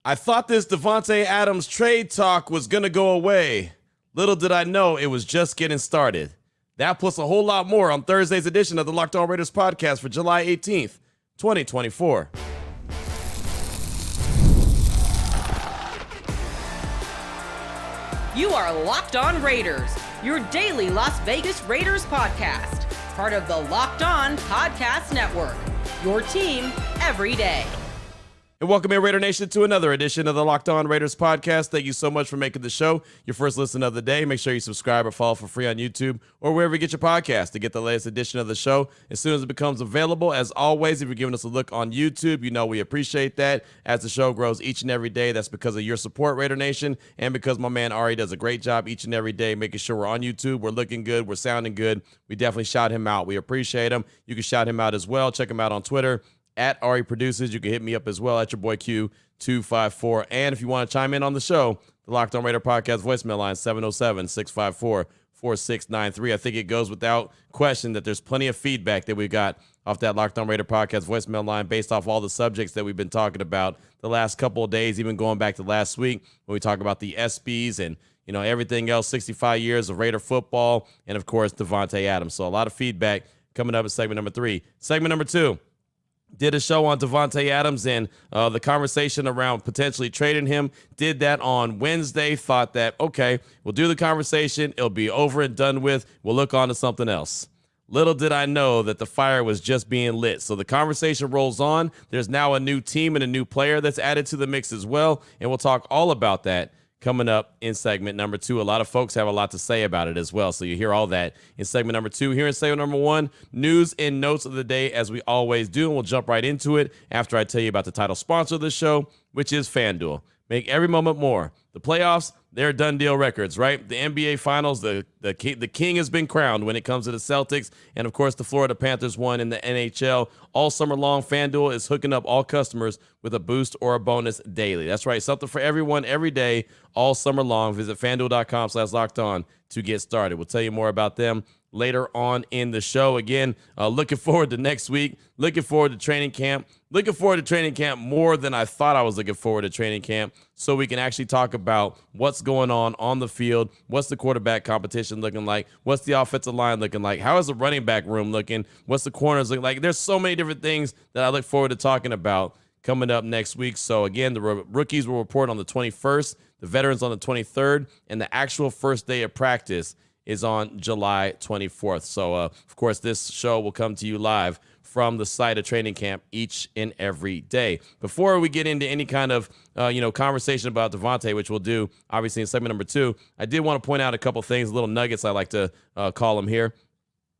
I thought this Davante Adams trade talk was going to go away. Little did I know it was just getting started. That plus a whole lot more on Thursday's edition of the Locked On Raiders podcast for July 18th, 2024. You are Locked On Raiders, your daily Las Vegas Raiders podcast. Part of the Locked On Podcast Network, your team every day. And welcome in, Raider Nation, to another edition of the Locked On Raiders podcast. Thank you so much for making the show your first listen of the day. Make sure you subscribe or follow for free on YouTube or wherever you get your podcast to get the latest edition of the show as soon as it becomes available. As always, if you're giving us a look on YouTube, you know we appreciate that. As the show grows each and every day, that's because of your support, Raider Nation, and because my man Ari does a great job each and every day making sure we're on YouTube, we're looking good, we're sounding good. We definitely shout him out. We appreciate him. You can shout him out as well. Check him out on Twitter at Ari Produces. You can hit me up as well at your boy Q254. And if you want to chime in on the show, the Locked On Raider podcast voicemail line 707-654-4693. I think it goes without question that there's plenty of feedback that we got off that Locked On Raider podcast voicemail line based off all the subjects that we've been talking about the last couple of days, even going back to last week when we talk about the SBs and everything else, 65 years of Raider football, and of course Davante Adams. So a lot of feedback coming up in segment number 3. Segment number 2. Did a show on Davante Adams and the conversation around potentially trading him. Did that on Wednesday. Thought that, okay, we'll do the conversation. It'll be over and done with. We'll look on to something else. Little did I know that the fire was just being lit. So the conversation rolls on. There's now a new team and a new player that's added to the mix as well. And we'll talk all about that coming up in segment number 2. A lot of folks have a lot to say about it as well, so you hear all that in segment number 2. Here in segment number 1, news and notes of the day, as we always do, and we'll jump right into it after I tell you about the title sponsor of the show, which is FanDuel. Make every moment more. The playoffs, they're done deal records, right? The NBA Finals, the king has been crowned when it comes to the Celtics, and of course the Florida Panthers won in the NHL. All summer long, FanDuel is hooking up all customers with a boost or a bonus daily. That's right, something for everyone every day, all summer long. Visit FanDuel.com/lockedon to get started. We'll tell you more about them later on in the show. Again, looking forward to next week. Looking forward to training camp. Looking forward to training camp more than I thought I was looking forward to training camp, so we can actually talk about what's going on the field, what's the quarterback competition looking like, what's the offensive line looking like, how is the running back room looking, what's the corners looking like. There's so many different things that I look forward to talking about coming up next week. So again, the rookies will report on the 21st, the veterans on the 23rd, and the actual first day of practice is on July 24th. So, of course, this show will come to you live from the site of training camp each and every day. Before we get into any kind of, conversation about Davante, which we'll do, obviously, in segment number 2, I did want to point out a couple things, little nuggets I like to call them here.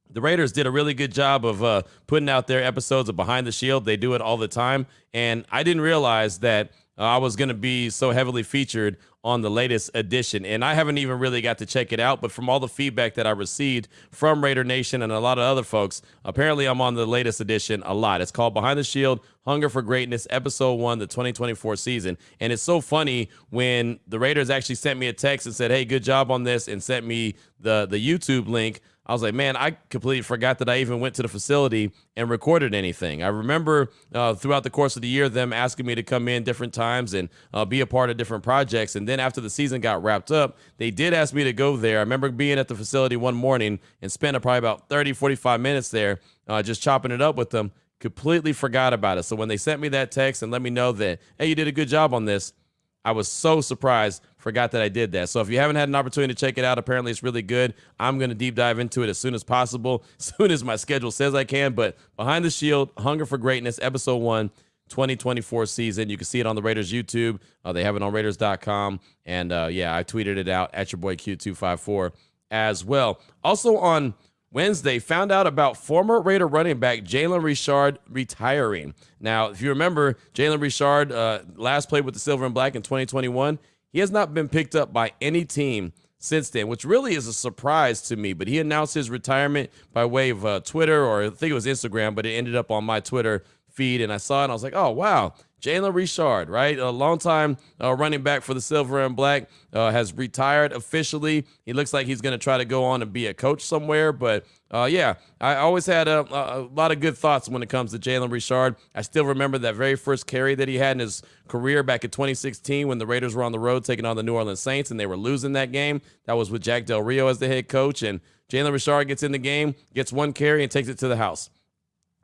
The Raiders did a really good job of putting out their episodes of Behind the Shield. They do it all the time, and I didn't realize that I was going to be so heavily featured on the latest edition, and I haven't even really got to check it out, but from all the feedback that I received from Raider Nation and a lot of other folks, apparently I'm on the latest edition a lot. It's called Behind the Shield, Hunger for Greatness, Episode 1, the 2024 season, and it's so funny when the Raiders actually sent me a text and said, hey, good job on this, and sent me the YouTube link. I was like, man, I completely forgot that I even went to the facility and recorded anything. I remember throughout the course of the year them asking me to come in different times and be a part of different projects. And then after the season got wrapped up, they did ask me to go there. I remember being at the facility one morning and spending probably about 30, 45 minutes there just chopping it up with them. Completely forgot about it. So when they sent me that text and let me know that, hey, you did a good job on this, I was so surprised, forgot that I did that. So if you haven't had an opportunity to check it out, apparently it's really good. I'm going to deep dive into it as soon as possible, as soon as my schedule says I can. But Behind the Shield, Hunger for Greatness, Episode 1, 2024 season. You can see it on the Raiders YouTube. They have it on Raiders.com. And, I tweeted it out at your boy Q254 as well. Also on Wednesday, found out about former Raider running back Jalen Richard retiring. Now, if you remember, Jalen Richard last played with the Silver and Black in 2021. He has not been picked up by any team since then, which really is a surprise to me. But he announced his retirement by way of Twitter, or I think it was Instagram, but it ended up on my Twitter feed, and I saw it, and I was like, oh, wow, Jalen Richard, right? A longtime running back for the Silver and Black, has retired officially. He looks like he's going to try to go on and be a coach somewhere. But yeah, I always had a lot of good thoughts when it comes to Jalen Richard. I still remember that very first carry that he had in his career back in 2016 when the Raiders were on the road taking on the New Orleans Saints and they were losing that game. That was with Jack Del Rio as the head coach. And Jalen Richard gets in the game, gets one carry, and takes it to the house.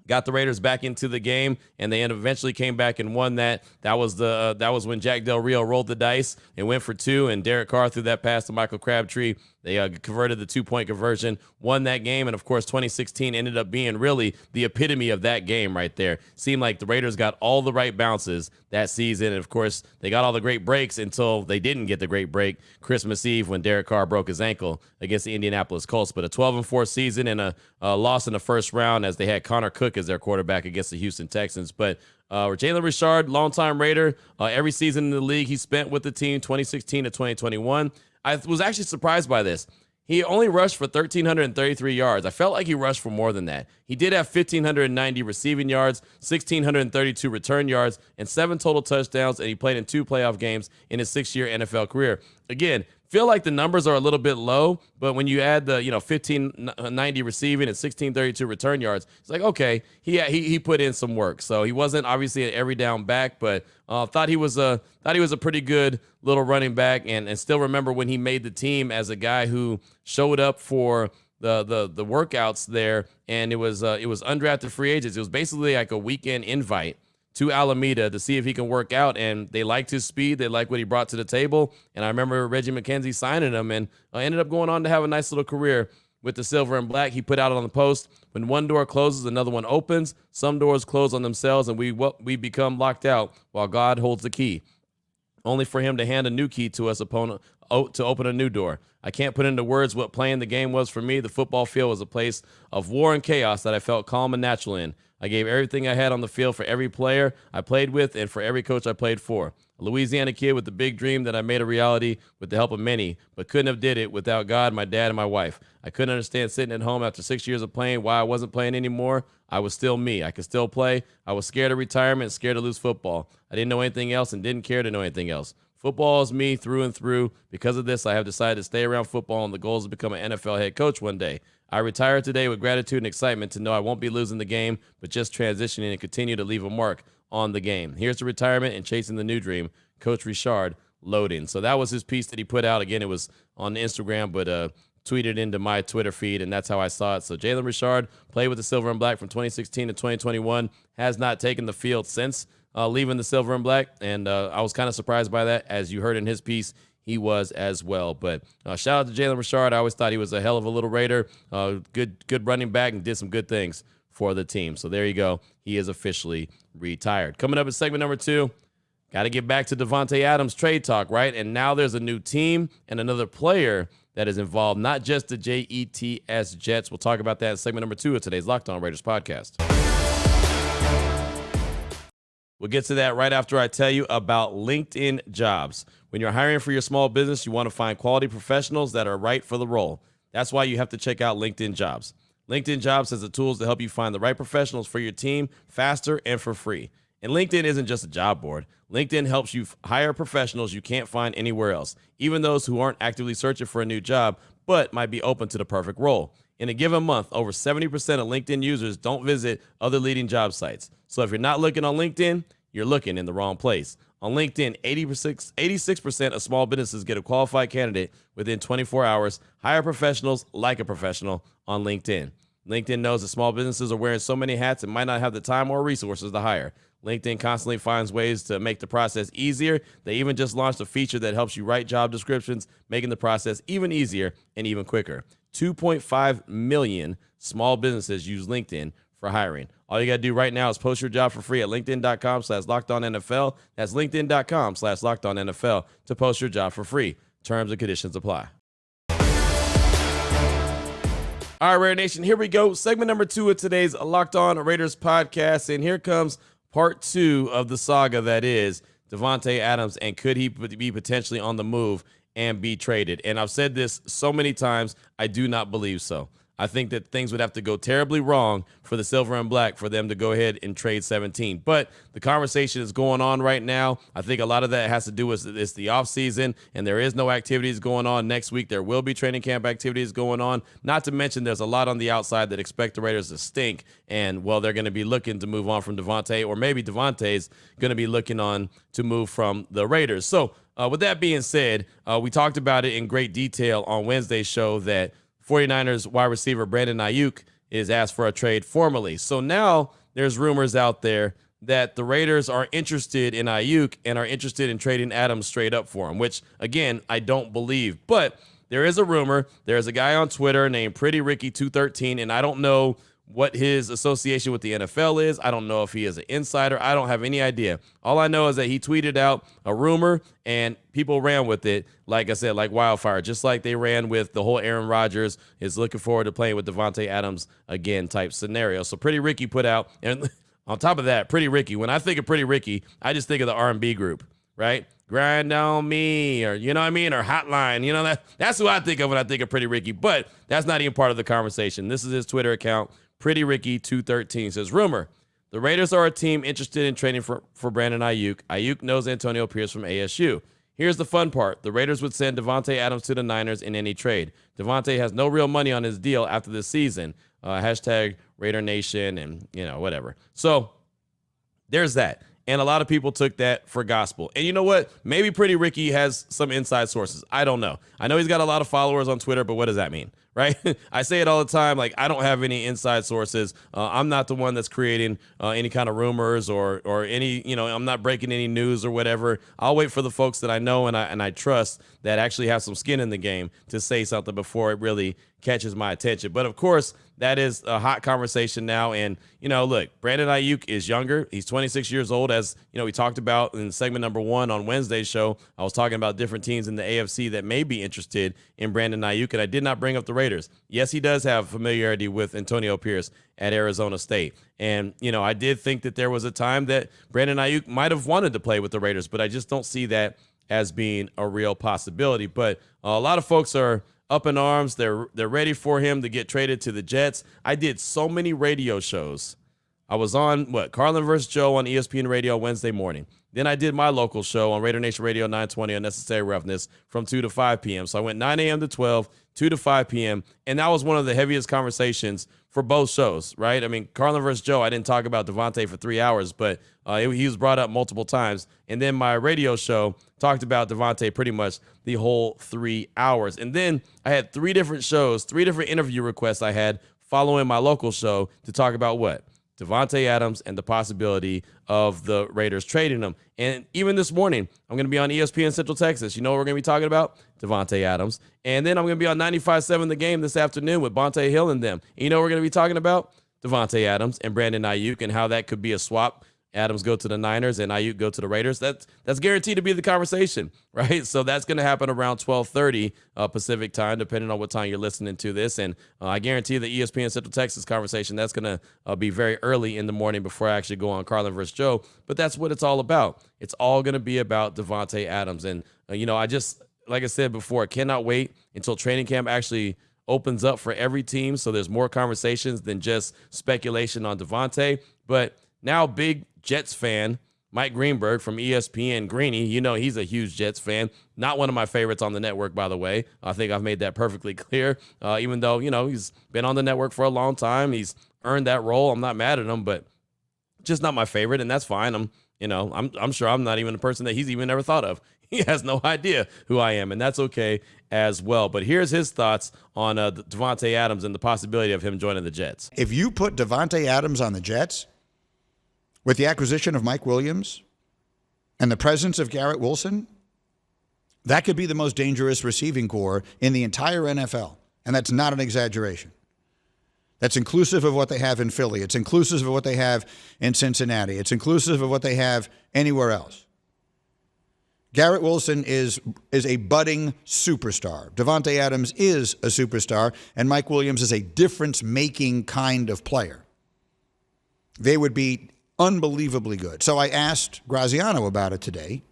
Got the Raiders back into the game, and they eventually came back and won that. That was when Jack Del Rio rolled the dice and went for two, and Derek Carr threw that pass to Michael Crabtree. They converted the 2-point conversion, won that game, and of course 2016 ended up being really the epitome of that game right there. Seemed like the Raiders got all the right bounces that season, and of course they got all the great breaks until they didn't get the great break Christmas Eve when Derek Carr broke his ankle against the Indianapolis Colts. But a 12-4 season and a loss in the first round as they had Connor Cook as their quarterback against the Houston Texans. But Jalen Richard, longtime Raider, every season in the league he spent with the team, 2016 to 2021. I was actually surprised by this. He only rushed for 1,333 yards. I felt like he rushed for more than that. He did have 1,590 receiving yards, 1,632 return yards, and 7 total touchdowns, and he played in 2 playoff games in his 6-year NFL career. Again, feel like the numbers are a little bit low, but when you add the 1,590 receiving and 1,632 return yards, it's like, okay, he put in some work. So he wasn't obviously an every down back, but thought he was a pretty good little running back, and still remember when he made the team as a guy who showed up for the workouts there, and it was undrafted free agents. It was basically like a weekend invite to Alameda to see if he can work out, and they liked his speed. They liked what he brought to the table, and I remember Reggie McKenzie signing him, and ended up going on to have a nice little career with the Silver and Black. He put out on the post, when one door closes, another one opens. Some doors close on themselves, and we become locked out while God holds the key, only for him to hand a new key to us to open a new door. I can't put into words what playing the game was for me. The football field was a place of war and chaos that I felt calm and natural in. I gave everything I had on the field for every player I played with and for every coach I played for. A Louisiana kid with a big dream that I made a reality with the help of many, but couldn't have did it without God, my dad, and my wife. I couldn't understand sitting at home after 6 years of playing why I wasn't playing anymore. I was still me. I could still play. I was scared of retirement, scared to lose football. I didn't know anything else and didn't care to know anything else. Football is me through and through. Because of this, I have decided to stay around football, and the goal is to become an NFL head coach one day. I retire today with gratitude and excitement to know I won't be losing the game, but just transitioning and continue to leave a mark on the game. Here's to retirement and chasing the new dream. Coach Richard, loading. So that was his piece that he put out. Again, it was on Instagram, but tweeted into my Twitter feed, and that's how I saw it. So Jalen Richard played with the Silver and Black from 2016 to 2021, has not taken the field since leaving the Silver and Black, and I was kind of surprised by that. As you heard in his piece, he was as well. But shout out to Jalen Richard. I always thought he was a hell of a little Raider, good running back, and did some good things for the team. So there you go. He is officially retired. Coming up in segment number 2, got to get back to Davante Adams trade talk, right? And now there's a new team and another player that is involved, not just the Jets. Jets. We'll talk about that in segment number 2 of today's Locked On Raiders podcast. We'll get to that right after I tell you about LinkedIn Jobs. When you're hiring for your small business, you want to find quality professionals that are right for the role. That's why you have to check out LinkedIn Jobs. LinkedIn Jobs has the tools to help you find the right professionals for your team faster and for free. And LinkedIn isn't just a job board. LinkedIn helps you hire professionals you can't find anywhere else, even those who aren't actively searching for a new job, but might be open to the perfect role. In a given month, over 70% of LinkedIn users don't visit other leading job sites. So if you're not looking on LinkedIn, you're looking in the wrong place. On LinkedIn, 86% of small businesses get a qualified candidate within 24 hours. Hire professionals like a professional on LinkedIn. LinkedIn knows that small businesses are wearing so many hats and might not have the time or resources to hire. LinkedIn constantly finds ways to make the process easier. They even just launched a feature that helps you write job descriptions, making the process even easier and even quicker. 2.5 million small businesses use LinkedIn for hiring. All you got to do right now is post your job for free at linkedin.com/LockedOnNFL. That's linkedin.com/LockedOnNFL to post your job for free. Terms and conditions apply. All right, Raider Nation, here we go. Segment number 2 of today's Locked On Raiders podcast. And here comes part 2 of the saga that is Davante Adams, and could he be potentially on the move and be traded? And I've said this so many times, I do not believe so. I think that things would have to go terribly wrong for the Silver and Black for them to go ahead and trade 17. But the conversation is going on right now. I think a lot of that has to do with it's the offseason, and there is no activities going on next week. There will be training camp activities going on. Not to mention there's a lot on the outside that expect the Raiders to stink, and, well, they're going to be looking to move on from Davante, or maybe Davante's going to be looking on to move from the Raiders. So with that being said, we talked about it in great detail on Wednesday's show that 49ers wide receiver Brandon Ayuk is asked for a trade formally. So now there's rumors out there that the Raiders are interested in Ayuk and are interested in trading Adams straight up for him, which, again, I don't believe. But there is a rumor. There's a guy on Twitter named Pretty Ricky 213, and I don't know what his association with the NFL is. I don't know if he is an insider. I don't have any idea. All I know is that he tweeted out a rumor and people ran with it, like I said, like wildfire, just like they ran with the whole Aaron Rodgers is looking forward to playing with Davante Adams again type scenario. So Pretty Ricky put out, and on top of that, Pretty Ricky, when I think of Pretty Ricky, I just think of the R&B group, right? Grind on me, or you know what I mean, or Hotline. You know, that's who I think of when I think of Pretty Ricky, but that's not even part of the conversation. This is his Twitter account. Pretty Ricky 213 says, rumor, the Raiders are a team interested in trading for Brandon Ayuk. Ayuk knows Antonio Pierce from ASU. Here's the fun part. The Raiders would send Davante Adams to the Niners in any trade. Davante has no real money on his deal after this season. Hashtag Raider Nation and, whatever. So there's that. And a lot of people took that for gospel. And you know what? Maybe Pretty Ricky has some inside sources. I don't know. I know he's got a lot of followers on Twitter, but what does that mean? Right? I say it all the time. Like, I don't have any inside sources. I'm not the one that's creating any kind of rumors or any, I'm not breaking any news or whatever. I'll wait for the folks that I know and I trust that actually have some skin in the game to say something before it really catches my attention. But of course, that is a hot conversation now. And, look, Brandon Ayuk is younger. He's 26 years old. As, we talked about in segment number 1 on Wednesday's show, I was talking about different teams in the AFC that may be interested in Brandon Ayuk. And I did not bring up the Raiders. Yes, he does have familiarity with Antonio Pierce at Arizona State. And, I did think that there was a time that Brandon Ayuk might have wanted to play with the Raiders, but I just don't see that as being a real possibility. But a lot of folks are up in arms. They're ready for him to get traded to the Jets. I did so many radio shows. I was on, Carlin vs. Joe on ESPN Radio Wednesday morning. Then I did my local show on Raider Nation Radio 920 Unnecessary Roughness from 2 to 5 p.m. So I went 9 a.m. to 12, 2 to 5 p.m., and that was one of the heaviest conversations for both shows, right? I mean, Carlin vs. Joe, I didn't talk about Davante for 3 hours, but he was brought up multiple times. And then my radio show talked about Davante pretty much the whole 3 hours. And then I had 3 different shows, 3 different interview requests I had following my local show to talk about what? Davante Adams and the possibility of the Raiders trading him. And even this morning, I'm going to be on ESPN Central Texas. You know what we're going to be talking about? Davante Adams. And then I'm going to be on 95.7 The Game this afternoon with Bonte Hill and them. And you know what we're going to be talking about? Davante Adams and Brandon Ayuk and how that could be a swap. Adams go to the Niners and Ayuk go to the Raiders. That's guaranteed to be the conversation, right? So that's going to happen around 12:30 Pacific time, depending on what time you're listening to this. And I guarantee the ESPN Central Texas conversation, that's going to be very early in the morning before I actually go on Carlin vs. Joe. But that's what it's all about. It's all going to be about Davante Adams. And, I just, like I said before, I cannot wait until training camp actually opens up for every team. So there's more conversations than just speculation on Davante. But now big Jets fan Mike Greenberg from ESPN, Greeny, he's a huge Jets fan. Not one of my favorites on the network, by the way. I think I've made that perfectly clear. Even though, he's been on the network for a long time. He's earned that role. I'm not mad at him, but just not my favorite, and that's fine. I'm sure I'm not even a person that he's even ever thought of. He has no idea who I am, and that's okay as well. But here's his thoughts on Davante Adams and the possibility of him joining the Jets. If you put Davante Adams on the Jets, with the acquisition of Mike Williams and the presence of Garrett Wilson, that could be the most dangerous receiving corps in the entire NFL. And that's not an exaggeration. That's inclusive of what they have in Philly. It's inclusive of what they have in Cincinnati. It's inclusive of what they have anywhere else. Garrett Wilson is a budding superstar. Davante Adams is a superstar, and Mike Williams is a difference-making kind of player. They would be unbelievably good. So I asked Graziano about it today,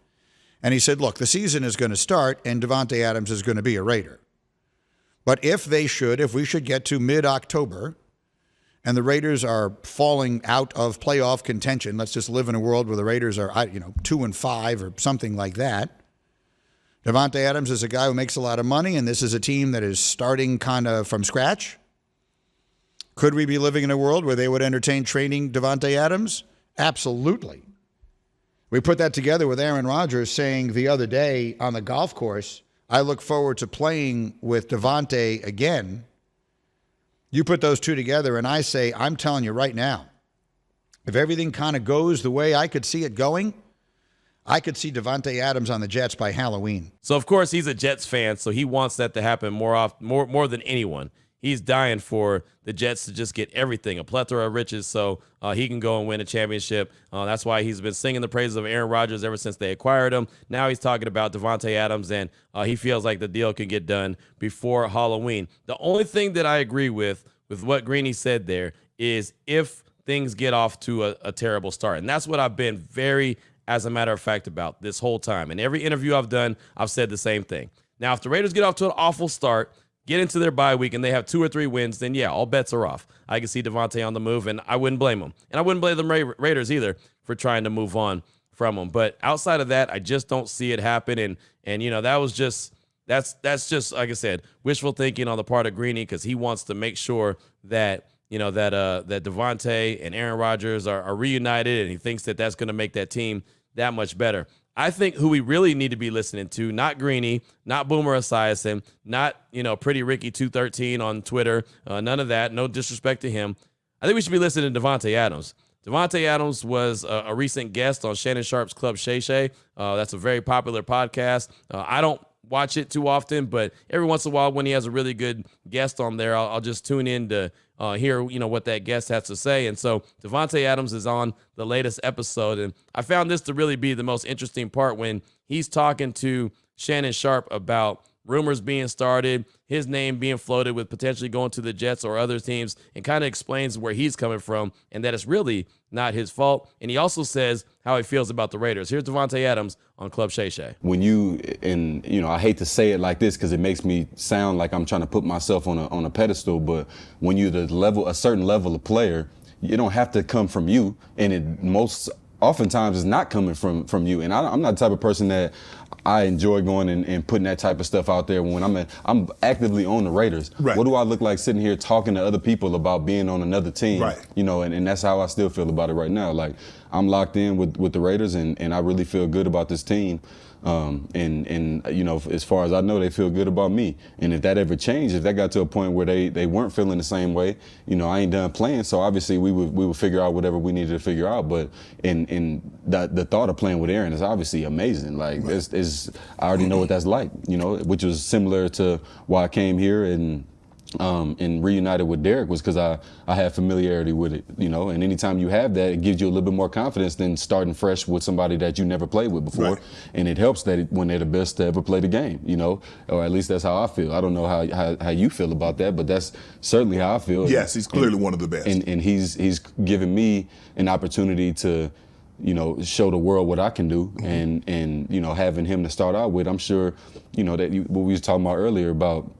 and he said, look, the season is going to start, and Davante Adams is going to be a Raider. But if we should get to mid-October and the Raiders are falling out of playoff contention, let's just live in a world where the Raiders are, 2-5 or something like that. Davante Adams is a guy who makes a lot of money, and this is a team that is starting kind of from scratch. Could we be living in a world where they would entertain trading Davante Adams? Absolutely. We put that together with Aaron Rodgers saying the other day on the golf course, I look forward to playing with Davante again. You put those two together, and I say, I'm telling you right now, if everything kind of goes the way I could see it going, I could see Davante Adams on the Jets by Halloween. So, of course, he's a Jets fan, so he wants that to happen more than anyone. He's dying for the Jets to just get everything, a plethora of riches, so he can go and win a championship. That's why he's been singing the praises of Aaron Rodgers ever since they acquired him. Now he's talking about Davante Adams, and he feels like the deal can get done before Halloween. The only thing that I agree with what Greeny said there is if things get off to a terrible start. And that's what I've been very, as a matter of fact, about this whole time. In every interview I've done, I've said the same thing. Now, if the Raiders get off to an awful start, get into their bye week, and they have 2 or 3 wins, then yeah, all bets are off. I can see Davante on the move, and I wouldn't blame him. And I wouldn't blame the Raiders either for trying to move on from him. But outside of that, I just don't see it happen. And that was just that's just, like I said, wishful thinking on the part of Greeny, because he wants to make sure that that Davante and Aaron Rodgers are reunited, and he thinks that that's going to make that team that much better. I think who we really need to be listening to, not Greeny, not Boomer Esiason, not, Pretty Ricky 213 on Twitter, none of that, no disrespect to him. I think we should be listening to Davante Adams. Davante Adams was a recent guest on Shannon Sharp's Club Shay Shay. That's a very popular podcast. I don't watch it too often, but every once in a while when he has a really good guest on there, I'll just tune in to hear what that guest has to say. And so Davante Adams is on the latest episode, and I found this to really be the most interesting part when he's talking to Shannon Sharp about rumors being started, his name being floated with potentially going to the Jets or other teams, and kind of explains where he's coming from and that it's really not his fault. And he also says how he feels about the Raiders. Here's Davante Adams on Club Shay Shay. When I hate to say it like this because it makes me sound like I'm trying to put myself on a pedestal, but when you're a certain level of player, you don't have to come from you, and it oftentimes is not coming from you. And I'm not the type of person that I enjoy going and putting that type of stuff out there when I'm actively on the Raiders. Right. What do I look like sitting here talking to other people about being on another team? Right. And that's how I still feel about it right now. Like, I'm locked in with the Raiders, and I really feel good about this team. As far as I know, they feel good about me. And if that ever changed, if that got to a point where they weren't feeling the same way, I ain't done playing. So obviously we would figure out whatever we needed to figure out. But in the thought of playing with Aaron is obviously amazing. Like, right. I already know what that's like, which was similar to why I came here and reunited with Derek was because I had familiarity with it, and anytime you have that, it gives you a little bit more confidence than starting fresh with somebody that you never played with before. Right. And it helps that when they're the best to ever play the game, or at least that's how I feel. I don't know how you feel about that, but that's certainly how I feel. Yes, he's clearly one of the best. And he's given me an opportunity to show the world what I can do, mm-hmm. and having him to start out with, I'm sure, that what we were talking about earlier about,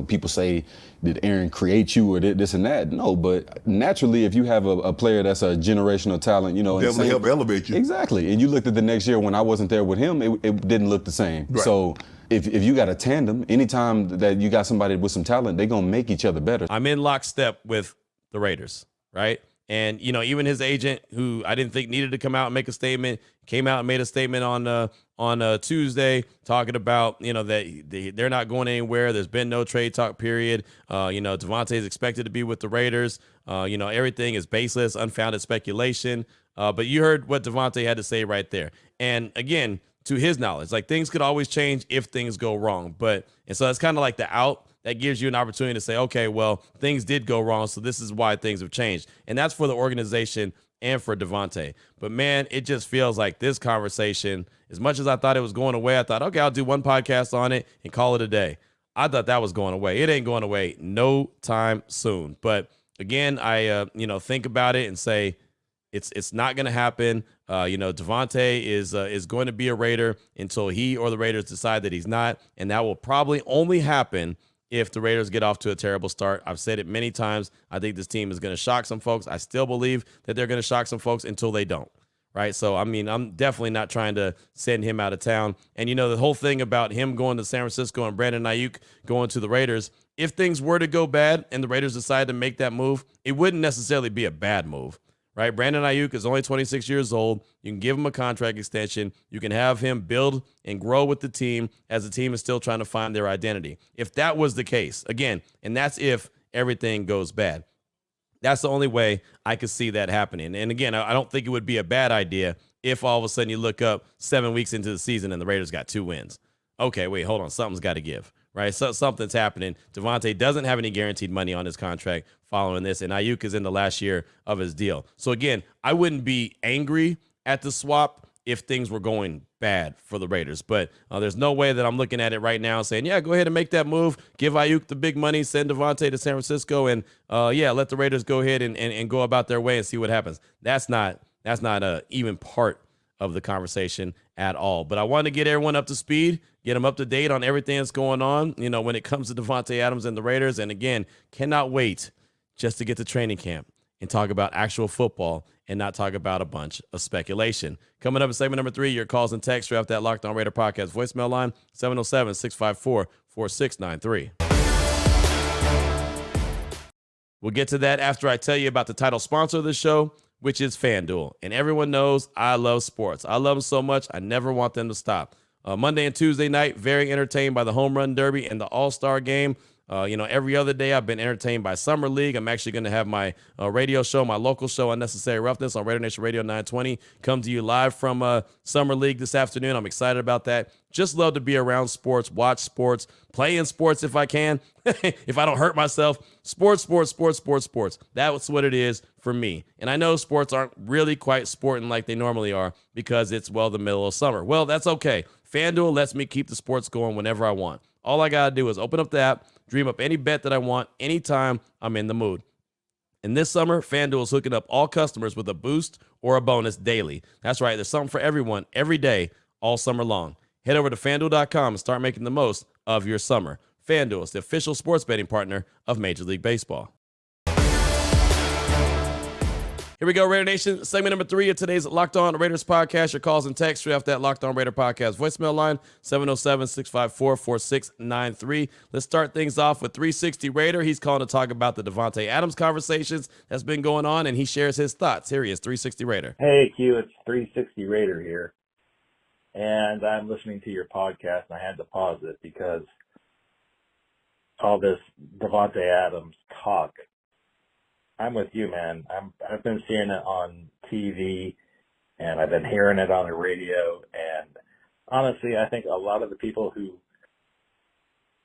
people say, did Aaron create you or this and that? No, but naturally, if you have a player that's a generational talent, definitely help elevate you. Exactly. And you looked at the next year when I wasn't there with him, it didn't look the same. Right. So if you got a tandem, anytime that you got somebody with some talent, they're going to make each other better. I'm in lockstep with the Raiders, right? And, even his agent, who I didn't think needed to come out and make a statement, came out and made a statement on Tuesday talking about, that they're not going anywhere. There's been no trade talk period. Davante is expected to be with the Raiders. Everything is baseless, unfounded speculation. But you heard what Davante had to say right there. And again, to his knowledge, like, things could always change if things go wrong. And so that's kind of like the out that gives you an opportunity to say, okay, well, things did go wrong, so this is why things have changed. And that's for the organization and for Davante. But, man, it just feels like this conversation, as much as I thought it was going away, I thought, okay, I'll do one podcast on it and call it a day. I thought that was going away. It ain't going away no time soon. But, again, I think about it and say it's not going to happen. Davante is going to be a Raider until he or the Raiders decide that he's not, and that will probably only happen if the Raiders get off to a terrible start. I've said it many times. I think this team is going to shock some folks. I still believe that they're going to shock some folks until they don't. Right. So, I mean, I'm definitely not trying to send him out of town. And, the whole thing about him going to San Francisco and Brandon Ayuk going to the Raiders, if things were to go bad and the Raiders decide to make that move, it wouldn't necessarily be a bad move. Right. Brandon Ayuk is only 26 years old. You can give him a contract extension. You can have him build and grow with the team as the team is still trying to find their identity. If that was the case, again, and that's if everything goes bad. That's the only way I could see that happening. And again, I don't think it would be a bad idea if all of a sudden you look up 7 weeks into the season and the Raiders got 2 wins. Okay, wait, hold on. Something's got to give, right? So something's happening. Davante doesn't have any guaranteed money on his contract following this, and Ayuk is in the last year of his deal. So again, I wouldn't be angry at the swap if things were going bad for the Raiders. But there's no way that I'm looking at it right now saying, yeah, go ahead and make that move. Give Ayuk the big money, send Davante to San Francisco, and let the Raiders go ahead and go about their way and see what happens. That's not even part of the conversation at all. But I want to get everyone up to speed, get them up to date on everything that's going on, when it comes to Davante Adams and the Raiders. And again, cannot wait just to get to training camp and talk about actual football and not talk about a bunch of speculation. Coming up in segment number 3, your calls and texts throughout that Locked On Raider podcast voicemail line, 707-654-4693. We'll get to that after I tell you about the title sponsor of the show, which is FanDuel. And everyone knows I love sports. I love them so much, I never want them to stop. Monday and Tuesday night, very entertained by the Home Run Derby and the All-Star Game. Every other day I've been entertained by Summer League. I'm actually going to have my radio show, my local show, Unnecessary Roughness on Raider Nation Radio 920, come to you live from Summer League this afternoon. I'm excited about that. Just love to be around sports, watch sports, play in sports if I can, if I don't hurt myself. Sports. That's what it is for me. And I know sports aren't really quite sporting like they normally are because it's, the middle of summer. Well, that's okay. FanDuel lets me keep the sports going whenever I want. All I got to do is open up the app, dream up any bet that I want anytime I'm in the mood. And this summer, FanDuel is hooking up all customers with a boost or a bonus daily. That's right. There's something for everyone every day, all summer long. Head over to FanDuel.com and start making the most of your summer. FanDuel is the official sports betting partner of Major League Baseball. Here we go, Raider Nation. Segment number 3 of today's Locked On Raiders podcast. Your calls and texts straight off that Locked On Raider podcast voicemail line, 707-654-4693. Let's start things off with 360 Raider. He's calling to talk about the Davante Adams conversations that's been going on, and he shares his thoughts. Here he is, 360 Raider. Hey, Q, it's 360 Raider here. And I'm listening to your podcast, and I had to pause it because all this Davante Adams talk, I'm with you, man. I've been seeing it on TV, and I've been hearing it on the radio. And honestly, I think a lot of the people who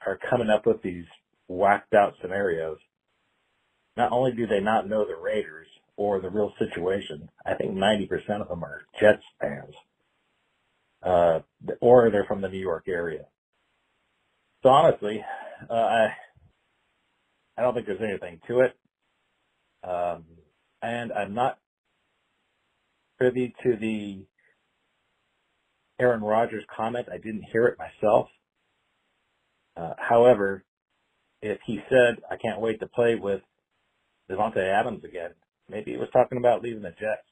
are coming up with these whacked out scenarios, not only do they not know the Raiders or the real situation, I think 90% of them are Jets fans, or they're from the New York area. So honestly, I don't think there's anything to it. And I'm not privy to the Aaron Rodgers comment. I didn't hear it myself. However, if he said, I can't wait to play with Davante Adams again, maybe he was talking about leaving the Jets.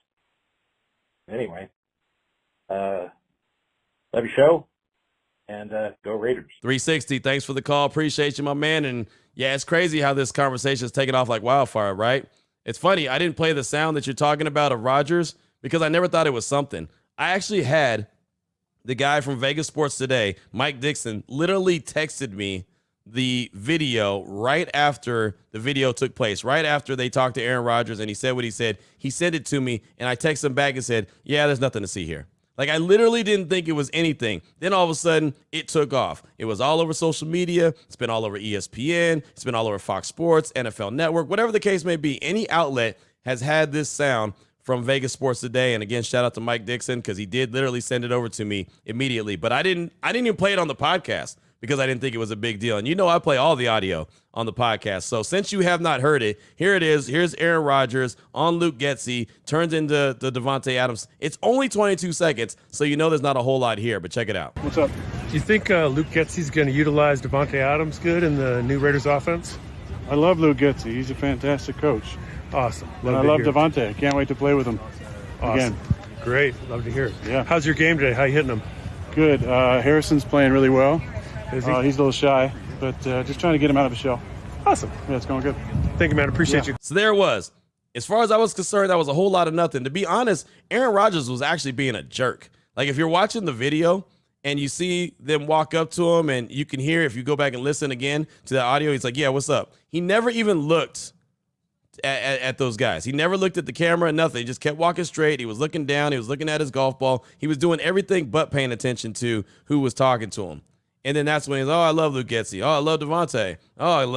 Anyway, love your show, and go Raiders. 360, thanks for the call. Appreciate you, my man. And yeah, it's crazy how this conversation is taking off like wildfire, right? It's funny. I didn't play the sound that you're talking about of Rodgers because I never thought it was something. I actually had the guy from Vegas Sports Today, Mike Dixon, literally texted me the video right after the video took place, right after they talked to Aaron Rodgers and he said what he said. He sent it to me and I texted him back and said, yeah, there's nothing to see here. Like, I literally didn't think it was anything. Then all of a sudden, it took off. It was all over social media. It's been all over ESPN. It's been all over Fox Sports, NFL Network, whatever the case may be. Any outlet has had this sound from Vegas Sports Today. And again, shout out to Mike Dixon because he did literally send it over to me immediately. But I didn't even play it on the podcast because I didn't think it was a big deal. And I play all the audio on the podcast. So since you have not heard it, here it is. Here's Aaron Rodgers on Luke Getsy, turns into the Davante Adams. It's only 22 seconds, so there's not a whole lot here, but check it out. What's up? Do you think Luke Getsy's going to utilize Davante Adams good in the new Raiders offense? I love Luke Getsy. He's a fantastic coach. Awesome. And I love Davante. I can't wait to play with him again. Great. Love to hear it. Yeah. How's your game today? How you hitting him? Good. Harrison's playing really well. Is he? He's a little shy, but just trying to get him out of his shell. Awesome. Yeah, it's going good. Thank you, man. Appreciate you. So there it was. As far as I was concerned, that was a whole lot of nothing. To be honest, Aaron Rodgers was actually being a jerk. Like, if you're watching the video and you see them walk up to him and you can hear, if you go back and listen again to the audio, he's like, yeah, what's up? He never even looked at those guys. He never looked at the camera, nothing. He just kept walking straight. He was looking down. He was looking at his golf ball. He was doing everything but paying attention to who was talking to him. And then that's when he's, I love Luke Getsy. I love Davante.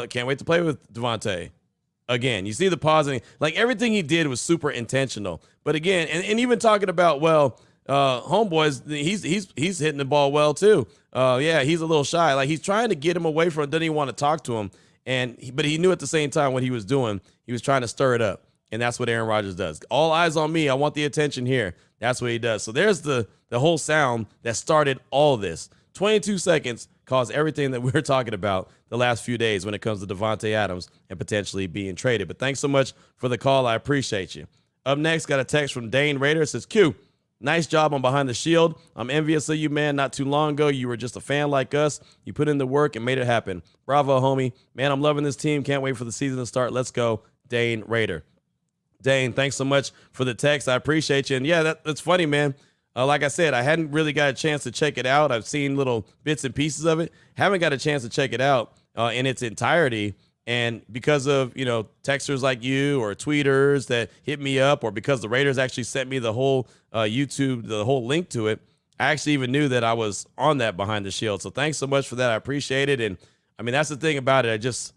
Can't wait to play with Davante. Again, you see the pausing. Like, everything he did was super intentional. But again, and even talking about, homeboys, he's hitting the ball well too. He's a little shy. Like, he's trying to get him away from it. Doesn't even want to talk to him. But he knew at the same time what he was doing. He was trying to stir it up. And that's what Aaron Rodgers does. All eyes on me. I want the attention here. That's what he does. So there's the whole sound that started all this. 22 seconds caused everything that we're talking about the last few days when it comes to Davante Adams and potentially being traded. But thanks so much for the call. I appreciate you. Up next, got a text from Dane Rader. It says, Q, nice job on Behind the Shield. I'm envious of you, man. Not too long ago, you were just a fan like us. You put in the work and made it happen. Bravo, homie. Man, I'm loving this team. Can't wait for the season to start. Let's go, Dane Rader. Dane, thanks so much for the text. I appreciate you. And yeah, that's funny, man. Like I said, I hadn't really got a chance to check it out. I've seen little bits and pieces of it. Haven't got a chance to check it out in its entirety. And because of, texters like you or tweeters that hit me up, or because the Raiders actually sent me the whole YouTube, the whole link to it, I actually even knew that I was on that Behind the Shield. So thanks so much for that. I appreciate it. And I mean, that's the thing about it. I just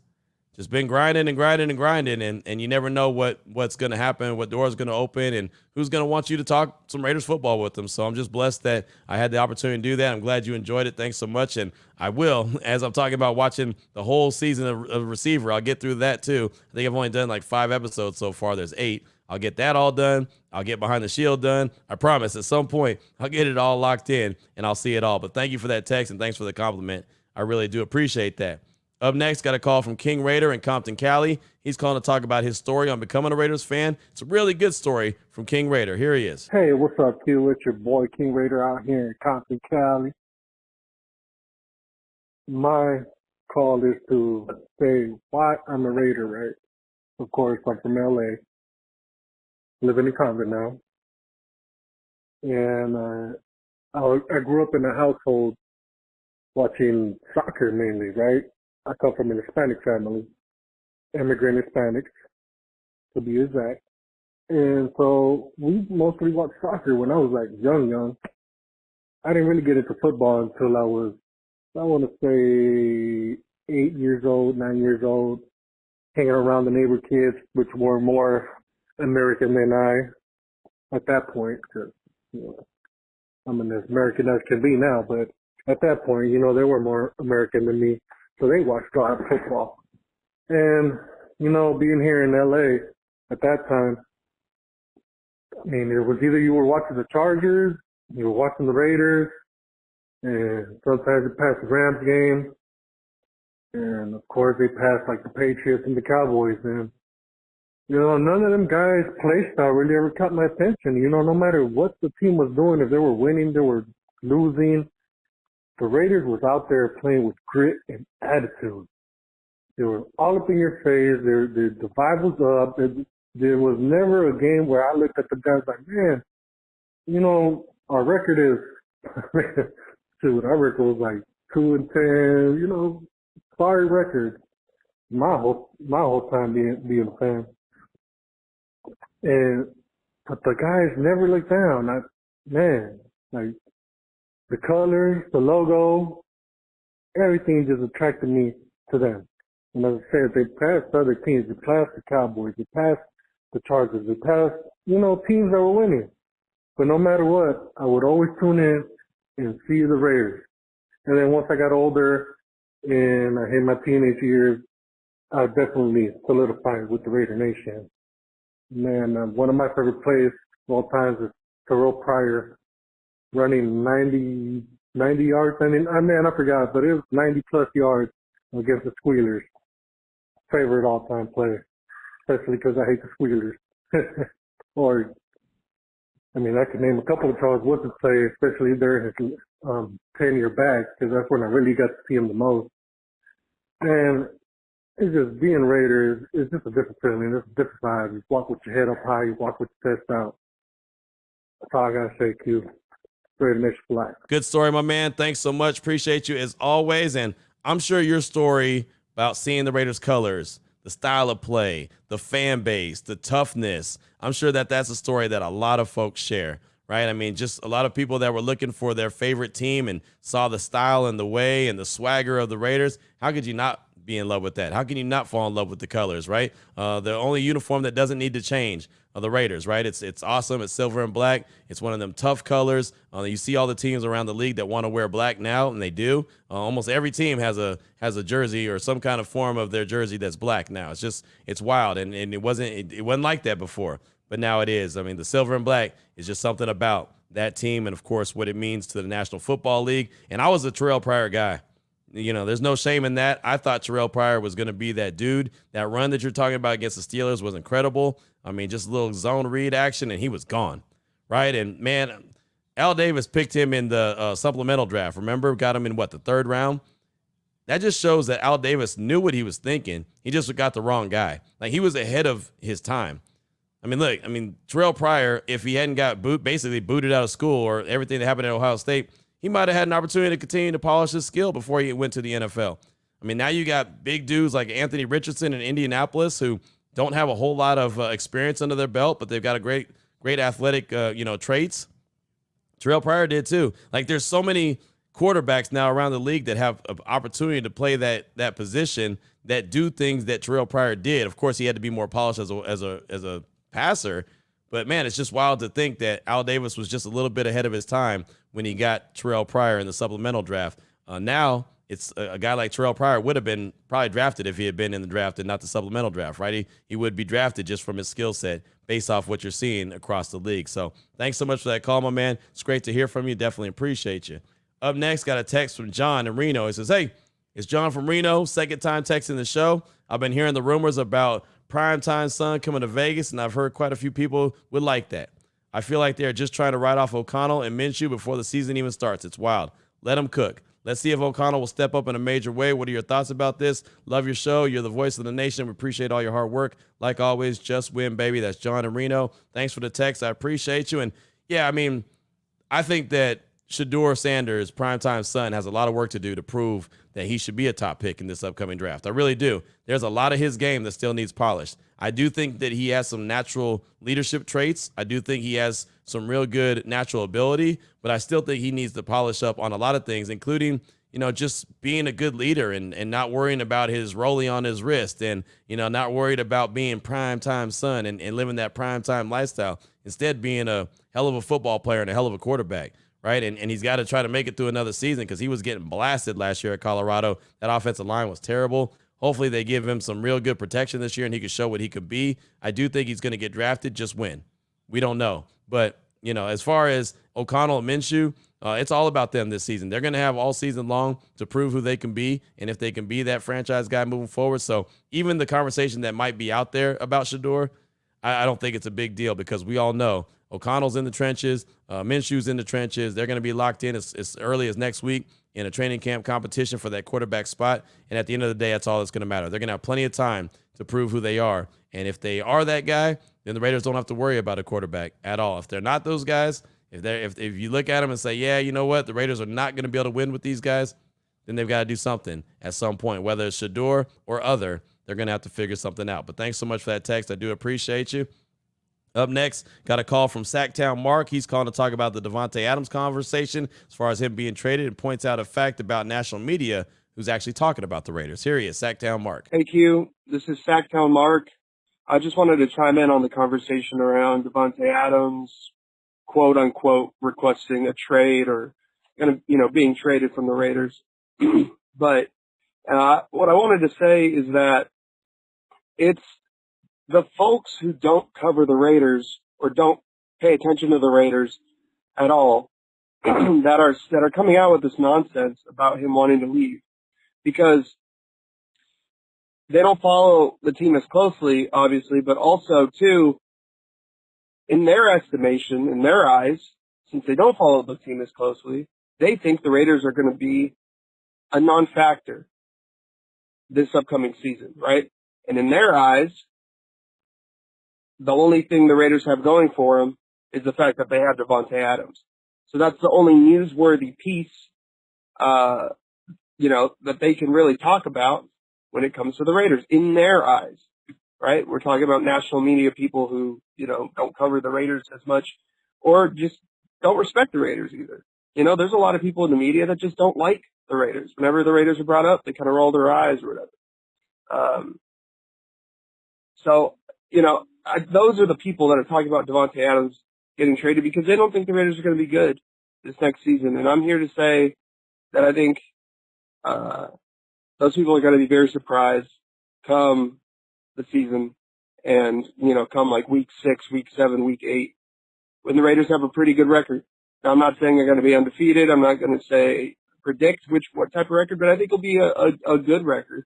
been grinding, and you never know what's going to happen, what doors going to open, and who's going to want you to talk some Raiders football with them. So I'm just blessed that I had the opportunity to do that. I'm glad you enjoyed it. Thanks so much. And I will, as I'm talking about watching the whole season of Receiver, I'll get through that too. I think I've only done like 5 episodes so far. There's 8. I'll get that all done. I'll get Behind the Shield done. I promise at some point I'll get it all locked in and I'll see it all. But thank you for that text and thanks for the compliment. I really do appreciate that. Up next, got a call from King Raider in Compton, Cali. He's calling to talk about his story on becoming a Raiders fan. It's a really good story from King Raider. Here he is. Hey, what's up, Q? It's your boy King Raider out here in Compton, Cali. My call is to say why I'm a Raider, right? Of course, I'm from LA, living in Compton now. And I grew up in a household watching soccer mainly, right? I come from an Hispanic family, immigrant Hispanics, to be exact. And so we mostly watched soccer when I was like young. I didn't really get into football until I was, I want to say 8 years old, 9 years old, hanging around the neighbor kids, which were more American than I at that point, because I'm as American as can be now, but at that point, they were more American than me. So they watched a lot of football. And, being here in LA at that time, I mean, it was either you were watching the Chargers, you were watching the Raiders, and sometimes it passed the Rams game. And, of course, they passed, like, the Patriots and the Cowboys. And, none of them guys' play style really ever caught my attention. No matter what the team was doing, if they were winning, they were losing, the Raiders was out there playing with grit and attitude. They were all up in your face. The vibe was up. There was never a game where I looked at the guys like, man, our record is, shoot, our record was like 2-10, sorry record. My whole time being a fan. But the guys never looked down. The colors, the logo, everything just attracted me to them. And as I said, they passed other teams. They passed the Cowboys. They passed the Chargers. They passed, teams that were winning. But no matter what, I would always tune in and see the Raiders. And then once I got older and I hit my teenage years, I definitely solidified with the Raider Nation. Man, one of my favorite plays of all times is Terrell Pryor running 90 yards. I forgot, but it was 90-plus yards against the Squealers. Favorite all-time play, especially because I hate the Squealers. I could name a couple of Charles Woodson plays, especially during his 10-year back, because that's when I really got to see him the most. And it's just being Raiders. It's just a different feeling. It's a different vibe. You walk with your head up high. You walk with your chest out. That's all I got to say, Q. Raider Nation for life. Good story, my man. Thanks so much. Appreciate you as always. And I'm sure your story about seeing the Raiders colors, the style of play, the fan base, the toughness, I'm sure that that's a story that a lot of folks share, right? I mean, just a lot of people that were looking for their favorite team and saw the style and the way and the swagger of the Raiders. How could you not be in love with that? How can you not fall in love with the colors, right? The only uniform that doesn't need to change are the Raiders, right? It's awesome. It's silver and black. It's one of them tough colors. You see all the teams around the league that want to wear black now, and they do. Almost every team has a jersey or some kind of form of their jersey that's black now. It's wild, and it wasn't like that before, but now it is. I mean, the silver and black is just something about that team, and of course what it means to the National Football League. And I was a Terrell Pryor guy. You know, there's no shame in that. I thought Terrell Pryor was going to be that dude. That run that you're talking about against the Steelers was incredible. I mean, just a little zone read action, and he was gone, right? And, man, Al Davis picked him in the supplemental draft. Remember? Got him in, the third round? That just shows that Al Davis knew what he was thinking. He just got the wrong guy. Like, he was ahead of his time. I mean, look, Terrell Pryor, if he hadn't got basically booted out of school or everything that happened at Ohio State, he might have had an opportunity to continue to polish his skill before he went to the NFL. I mean, now you got big dudes like Anthony Richardson in Indianapolis who don't have a whole lot of experience under their belt, but they've got a great athletic, traits. Terrell Pryor did too. Like, there's so many quarterbacks now around the league that have an opportunity to play that position that do things that Terrell Pryor did. Of course, he had to be more polished as a passer, but man, it's just wild to think that Al Davis was just a little bit ahead of his time when he got Terrell Pryor in the supplemental draft. Now it's a guy like Terrell Pryor would have been probably drafted if he had been in the draft and not the supplemental draft, right? He would be drafted just from his skill set based off what you're seeing across the league. So thanks so much for that call, my man. It's great to hear from you. Definitely appreciate you. Up next, got a text from John in Reno. He says, hey, it's John from Reno, second time texting the show. I've been hearing the rumors about Primetime Son coming to Vegas, and I've heard quite a few people would like that. I feel like they're just trying to write off O'Connell and Minshew before the season even starts. It's wild. Let them cook. Let's see if O'Connell will step up in a major way. What are your thoughts about this? Love your show. You're the voice of the nation. We appreciate all your hard work. Like always, just win, baby. That's John in Reno. Thanks for the text. I appreciate you. And, yeah, I think that Shedeur Sanders, Primetime Son, has a lot of work to do to prove that he should be a top pick in this upcoming draft. I really do. There's a lot of his game that still needs polished. I do think that he has some natural leadership traits. I do think he has some real good natural ability, but I still think he needs to polish up on a lot of things, including, just being a good leader and not worrying about his rollie on his wrist and, not worried about being Primetime Son and living that primetime lifestyle. Instead, being a hell of a football player and a hell of a quarterback. Right. And he's got to try to make it through another season because he was getting blasted last year at Colorado. That offensive line was terrible. Hopefully they give him some real good protection this year and he can show what he could be. I do think he's going to get drafted. Just win. We don't know. But, as far as O'Connell and Minshew, it's all about them this season. They're going to have all season long to prove who they can be and if they can be that franchise guy moving forward. So even the conversation that might be out there about Shedeur, I don't think it's a big deal because we all know O'Connell's in the trenches, Minshew's in the trenches. They're going to be locked in as early as next week in a training camp competition for that quarterback spot. And at the end of the day, that's all that's going to matter. They're going to have plenty of time to prove who they are. And if they are that guy, then the Raiders don't have to worry about a quarterback at all. If they're not those guys, if you look at them and say, yeah, you know what, the Raiders are not going to be able to win with these guys, then they've got to do something at some point, whether it's Shedeur or other. They're going to have to figure something out. But thanks so much for that text. I do appreciate you. Up next, got a call from Sacktown Mark. He's calling to talk about the Davante Adams conversation as far as him being traded and points out a fact about national media who's actually talking about the Raiders. Here he is, Sacktown Mark. Hey, Q. This is Sacktown Mark. I just wanted to chime in on the conversation around Davante Adams, quote unquote, requesting a trade or, being traded from the Raiders. But What I wanted to say is that it's the folks who don't cover the Raiders or don't pay attention to the Raiders at all that are coming out with this nonsense about him wanting to leave, because they don't follow the team as closely, obviously, but also, too, in their estimation, in their eyes, since they don't follow the team as closely, they think the Raiders are going to be a non-factor this upcoming season, right? And in their eyes, the only thing the Raiders have going for them is the fact that they have Davante Adams. So that's the only newsworthy piece, that they can really talk about when it comes to the Raiders in their eyes, right? We're talking about national media people who, don't cover the Raiders as much or just don't respect the Raiders either. There's a lot of people in the media that just don't like the Raiders. Whenever the Raiders are brought up, they kind of roll their eyes or whatever. Those are the people that are talking about Davante Adams getting traded because they don't think the Raiders are going to be good this next season. And I'm here to say that I think those people are going to be very surprised come the season and, come like week 6, week 7, week 8, when the Raiders have a pretty good record. Now, I'm not saying they're going to be undefeated. I'm not going to say predict what type of record, but I think it'll be a good record.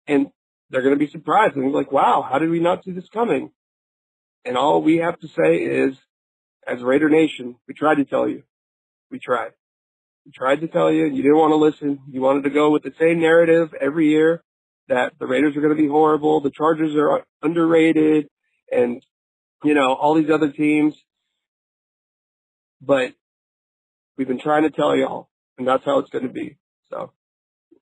And they're going to be surprised and be like, wow, how did we not see this coming? And all we have to say is, as Raider Nation, we tried to tell you. We tried. We tried to tell you. You didn't want to listen. You wanted to go with the same narrative every year that the Raiders are going to be horrible, the Chargers are underrated, and, all these other teams. But we've been trying to tell y'all, and that's how it's going to be. So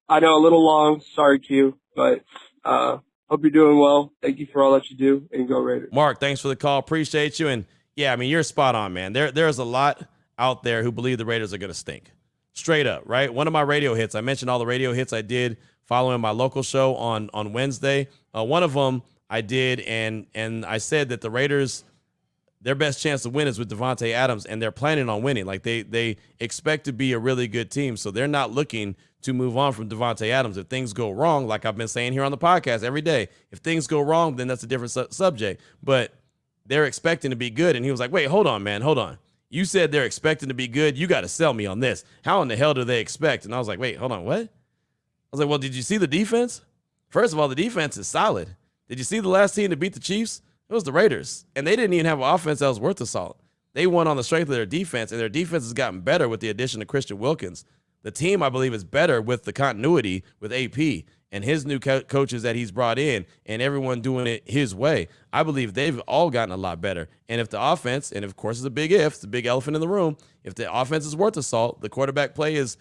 I know a little long. Sorry, Q, but hope you're doing well. Thank you for all that you do, and go Raiders. Mark, thanks for the call. Appreciate you. And yeah, you're spot on, man. There's a lot out there who believe the Raiders are going to stink. Straight up, right? One of my radio hits, I mentioned all the radio hits I did following my local show on Wednesday. One of them I did, and I said that the Raiders, their best chance to win is with Davante Adams, and they're planning on winning. Like they expect to be a really good team, so they're not looking to move on from Davante Adams. If things go wrong, like I've been saying here on the podcast every day, if things go wrong, then that's a different subject. But they're expecting to be good, and he was like, wait, hold on, man, hold on. You said they're expecting to be good. You got to sell me on this. How in the hell do they expect? And I was like, wait, hold on, what? I was like, well, did you see the defense? First of all, the defense is solid. Did you see the last team to beat the Chiefs? It was the Raiders. And they didn't even have an offense that was worth the salt. They won on the strength of their defense, and their defense has gotten better with the addition of Christian Wilkins. The team, I believe, is better with the continuity with AP and his new coaches that he's brought in and everyone doing it his way. I believe they've all gotten a lot better. And if the offense, and of course it's a big if, it's a big elephant in the room, if the offense is worth the salt, the quarterback play is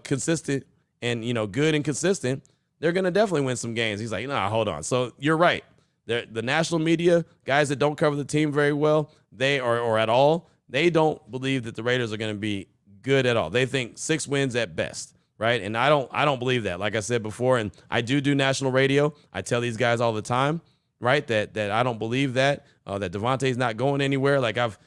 consistent and, good and consistent, they're going to definitely win some games. He's like, nah, hold on. So you're right. The national media, guys that don't cover the team very well, they or at all, they don't believe that the Raiders are going to be good at all. They think 6 wins at best. Right. And I don't believe that. Like I said before, and I do national radio. I tell these guys all the time, right, that I don't believe that Davante's not going anywhere. Like I've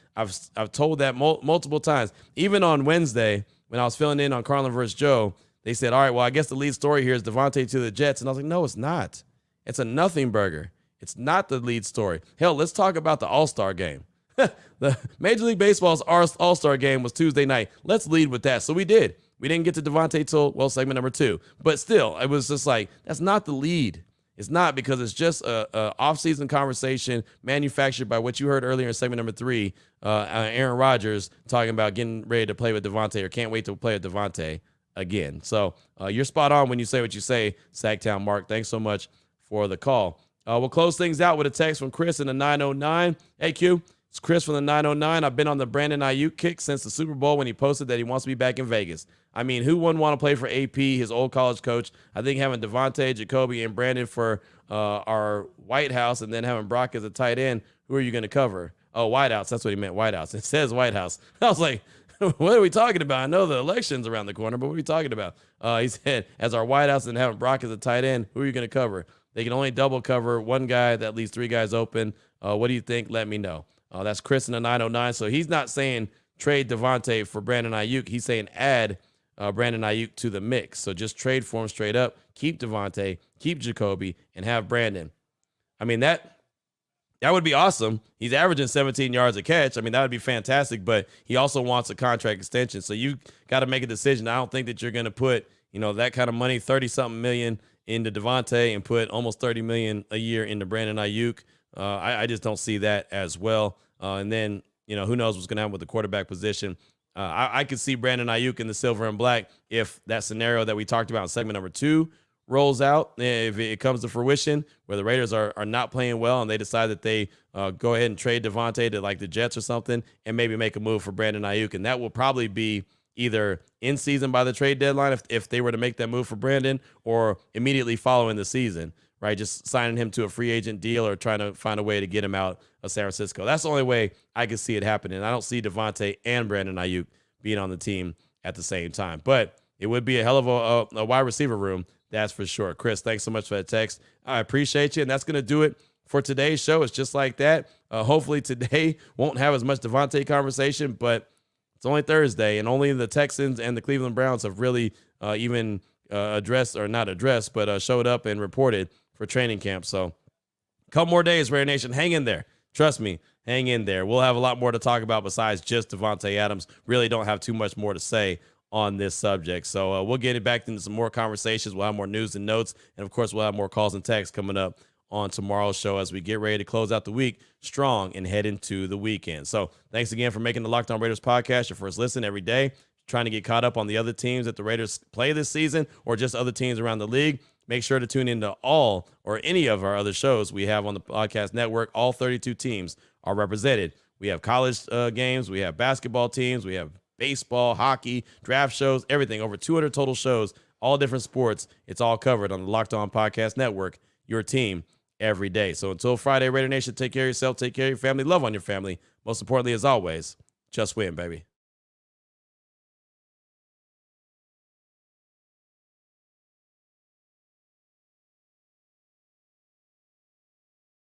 told that multiple times. Even on Wednesday, when I was filling in on Carlin versus Joe, they said, all right, well, I guess the lead story here is Davante to the Jets. And I was like, no, it's not. It's a nothing burger. It's not the lead story. Hell, let's talk about the All-Star game. The Major League Baseball's All-Star game was Tuesday night. Let's lead with that. So we did. We didn't get to Davante till, segment number 2. But still, it was just like, that's not the lead. It's not, because it's just a off-season conversation manufactured by what you heard earlier in segment number 3, Aaron Rodgers talking about getting ready to play with Davante or can't wait to play with Davante again. So you're spot on when you say what you say, Sacktown Mark. Thanks so much for the call. We'll close things out with a text from Chris in the 909. Hey, Q. It's Chris from the 909. I've been on the Brandon Ayuk kick since the Super Bowl when he posted that he wants to be back in Vegas. I mean, who wouldn't want to play for AP, his old college coach? I think having Davante, Jacoby, and Brandon for our White House and then having Brock as a tight end, who are you going to cover? Oh, White House. That's what he meant, White House. It says White House. I was like, what are we talking about? I know the election's around the corner, but what are we talking about? He said, as our White House and having Brock as a tight end, who are you going to cover? They can only double cover one guy. That leaves 3 guys open. What do you think? Let me know. That's Chris in the 909. So he's not saying trade Davante for Brandon Ayuk. He's saying add Brandon Ayuk to the mix. So just trade for him straight up. Keep Davante, keep Jacoby, and have Brandon. I mean, that would be awesome. He's averaging 17 yards a catch. I mean, that would be fantastic, but he also wants a contract extension. So you got to make a decision. I don't think that you're going to put, that kind of money, 30-something million into Davante and put almost 30 million a year into Brandon Ayuk. I just don't see that as well. And then, who knows what's going to happen with the quarterback position. I could see Brandon Ayuk in the silver and black if that scenario that we talked about in segment number 2 rolls out, if it comes to fruition, where the Raiders are not playing well and they decide that they go ahead and trade Davante to like the Jets or something and maybe make a move for Brandon Ayuk. And that will probably be either in season by the trade deadline if they were to make that move for Brandon, or immediately following the season, right? Just signing him to a free agent deal or trying to find a way to get him out of San Francisco. That's the only way I can see it happening. I don't see Davante and Brandon Ayuk being on the team at the same time, but it would be a hell of a wide receiver room. That's for sure. Chris, thanks so much for that text. I appreciate you. And that's going to do it for today's show. It's just like that. Hopefully today won't have as much Davante conversation, but it's only Thursday, and only the Texans and the Cleveland Browns have really even addressed, or not addressed, but showed up and reported for training camp. So a couple more days, Raider Nation. Hang in there. Trust me, hang in there. We'll have a lot more to talk about besides just Davante Adams. Really don't have too much more to say on this subject. So we'll get it back into some more conversations. We'll have more news and notes. And, of course, we'll have more calls and texts coming up on tomorrow's show as we get ready to close out the week strong and head into the weekend. So thanks again for making the Locked On Raiders podcast your first listen every day. Trying to get caught up on the other teams that the Raiders play this season, or just other teams around the league. Make sure to tune into all or any of our other shows we have on the podcast network. All 32 teams are represented. We have college games. We have basketball teams. We have baseball, hockey, draft shows, everything. Over 200 total shows, all different sports. It's all covered on the Locked On Podcast Network, your team every day. So until Friday, Raider Nation, take care of yourself, take care of your family, love on your family. Most importantly, as always, just win, baby.